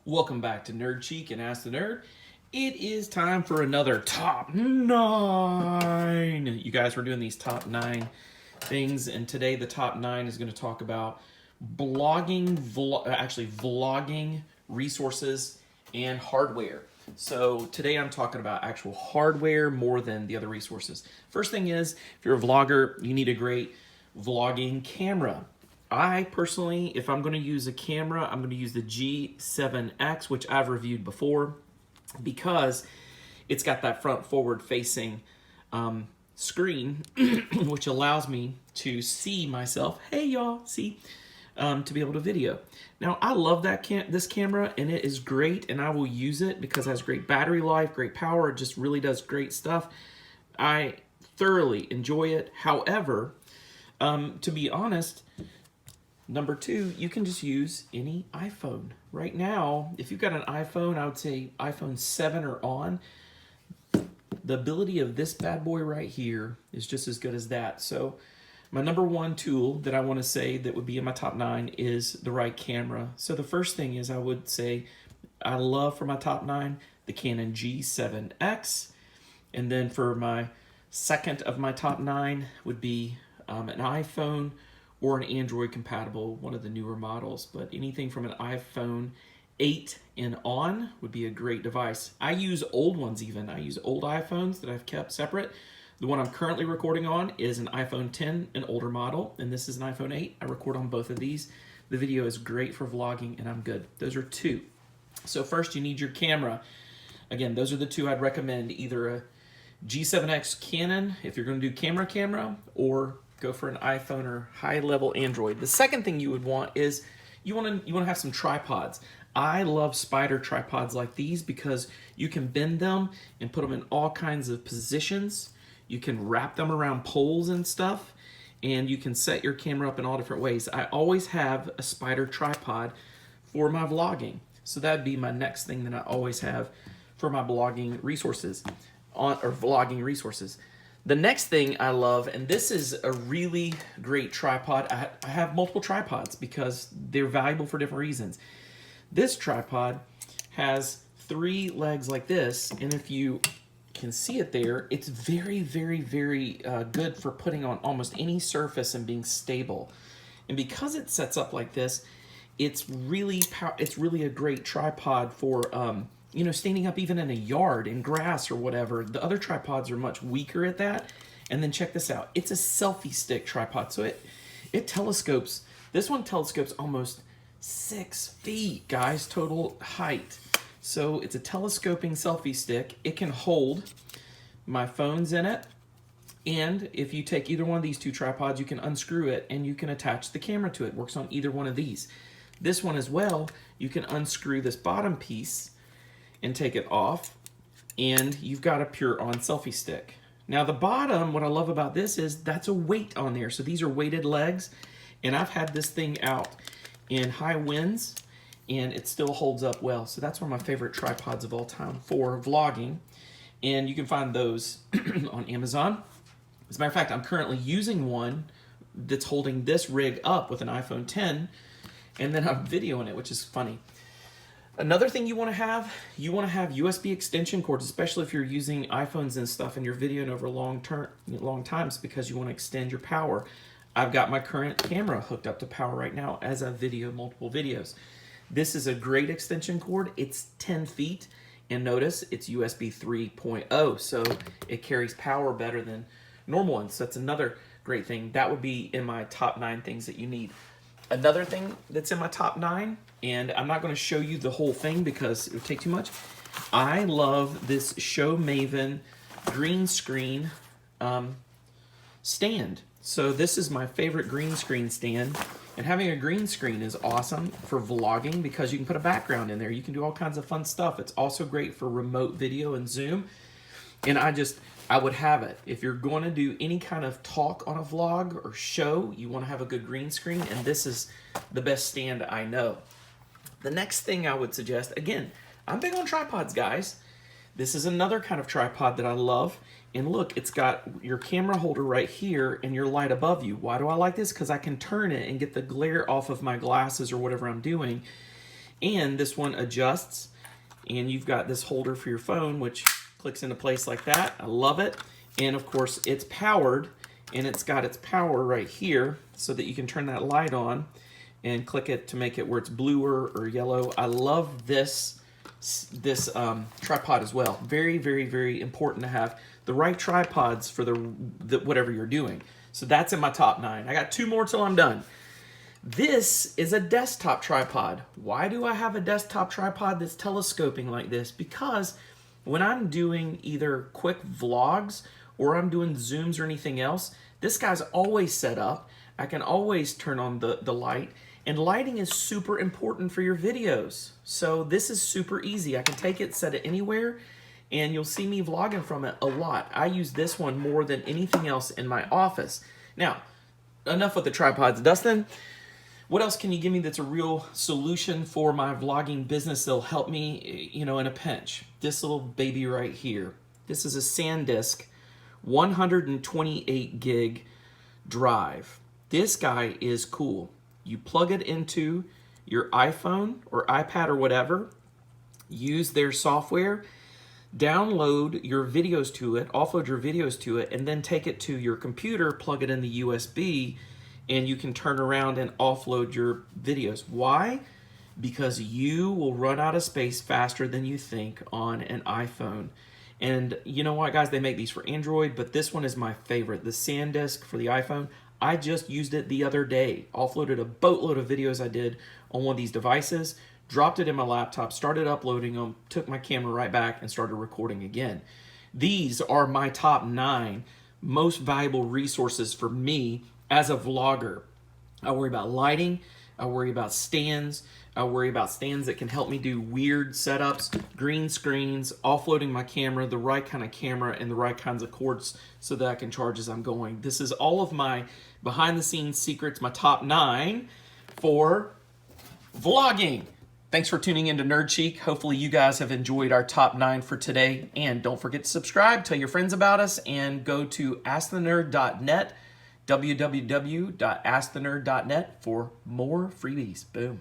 Welcome back to Nerd Chic and Ask the Nerd. It is time for another top 9. You guys were doing these top 9 things, and today the top 9 is going to talk about vlogging resources and hardware. So today I'm talking about actual hardware more than the other resources. First thing is, if you're a vlogger, you need a great vlogging camera. I personally, if I'm going to use a camera, I'm going to use the G7X, which I've reviewed before, because it's got that front forward facing screen, which allows me to see myself. Hey y'all, see, to be able to video. Now I love that this camera, and it is great, and I will use it because it has great battery life, great power. It just really does great stuff. I thoroughly enjoy it. However, to be honest, number 2, you can just use any iPhone. Right now, if you've got an iPhone, I would say iPhone 7 or on, the ability of this bad boy right here is just as good as that. So my number 1 tool that I want to say that would be in my top 9 is the right camera. So the first thing is I would say I love for my top 9 the Canon G7X. And then for my second of my top 9 would be an iPhone or an Android compatible, one of the newer models. But anything from an iPhone 8 and on would be a great device. I use old ones even. I use old iPhones that I've kept separate. The one I'm currently recording on is an iPhone 10, an older model, and this is an iPhone 8. I record on both of these. The video is great for vlogging, and I'm good. Those are 2. So first, you need your camera. Again, those are the 2 I'd recommend, either a G7X Canon, if you're going to do camera, or go for an iPhone or high-level Android. The second thing you would want is you want to have some tripods. I love spider tripods like these because you can bend them and put them in all kinds of positions. You can wrap them around poles and stuff, and you can set your camera up in all different ways. I always have a spider tripod for my vlogging. So that'd be my next thing that I always have for my blogging resources, or vlogging resources. The next thing I love, and this is a really great tripod. I have multiple tripods because they're valuable for different reasons. This tripod has 3 legs like this, and if you can see it there, it's very, very, very good for putting on almost any surface and being stable. And because it sets up like this, it's really a great tripod for standing up even in a yard, in grass or whatever. The other tripods are much weaker at that. And then check this out. It's a selfie stick tripod. So it telescopes. This one telescopes almost 6 feet, guys, total height. So it's a telescoping selfie stick. It can hold my phones in it. And if you take either one of these 2 tripods, you can unscrew it and you can attach the camera to it. It works on either one of these. This one as well, you can unscrew this bottom piece and take it off, and you've got a pure on selfie stick. Now the bottom, what I love about this is that's a weight on there. So these are weighted legs, and I've had this thing out in high winds and it still holds up well. So that's one of my favorite tripods of all time for vlogging, and you can find those on Amazon. As a matter of fact, I'm currently using one that's holding this rig up with an iPhone 10, and then I'm videoing it, which is funny. Another thing you want to have USB extension cords, especially if you're using iPhones and stuff and you're videoing over long times, because you want to extend your power. I've got my current camera hooked up to power right now as I video multiple videos. This is a great extension cord. It's 10 feet, and notice it's USB 3.0, so it carries power better than normal ones. So that's another great thing. That would be in my top 9 things that you need. Another thing that's in my top 9, and I'm not going to show you the whole thing because it would take too much. I love this Show Maven green screen stand. So this is my favorite green screen stand, and having a green screen is awesome for vlogging because you can put a background in there. You can do all kinds of fun stuff. It's also great for remote video and Zoom, and I would have it. If you're going to do any kind of talk on a vlog or show, you want to have a good green screen, and this is the best stand I know. The next thing I would suggest, again, I'm big on tripods, guys. This is another kind of tripod that I love. And look, it's got your camera holder right here and your light above you. Why do I like this? Because I can turn it and get the glare off of my glasses or whatever I'm doing. And this one adjusts, and you've got this holder for your phone, which clicks into place like that. I love it. And of course, it's powered, and it's got its power right here so that you can turn that light on and click it to make it where it's bluer or yellow. I love this tripod as well. Very, very, very important to have the right tripods for the whatever you're doing. So that's in my top 9. I got 2 more till I'm done. This is a desktop tripod. Why do I have a desktop tripod that's telescoping like this? Because when I'm doing either quick vlogs or I'm doing Zooms or anything else, this guy's always set up. I can always turn on the light, and lighting is super important for your videos. So this is super easy. I can take it, set it anywhere, and you'll see me vlogging from it a lot. I use this one more than anything else in my office. Now, enough with the tripods. Dustin, what else can you give me that's a real solution for my vlogging business that'll help me, in a pinch? This little baby right here. This is a SanDisk 128 gig drive. This guy is cool. You plug it into your iPhone or iPad or whatever, use their software, download your videos to it, offload your videos to it, and then take it to your computer, plug it in the USB, and you can turn around and offload your videos. Why? Because you will run out of space faster than you think on an iPhone. And you know what, guys? They make these for Android, but this one is my favorite. The SanDisk for the iPhone. I just used it the other day. Offloaded a boatload of videos I did on one of these devices, dropped it in my laptop, started uploading them, took my camera right back, and started recording again. These are my top 9 most valuable resources for me as a vlogger. I worry about lighting. I worry about stands. I worry about stands that can help me do weird setups, green screens, offloading my camera, the right kind of camera, and the right kinds of cords so that I can charge as I'm going. This is all of my behind-the-scenes secrets, my top 9 for vlogging. Thanks for tuning in to Nerd Chic. Hopefully you guys have enjoyed our top 9 for today. And don't forget to subscribe, tell your friends about us, and go to askthenerd.net, www.askthenerd.net for more freebies. Boom.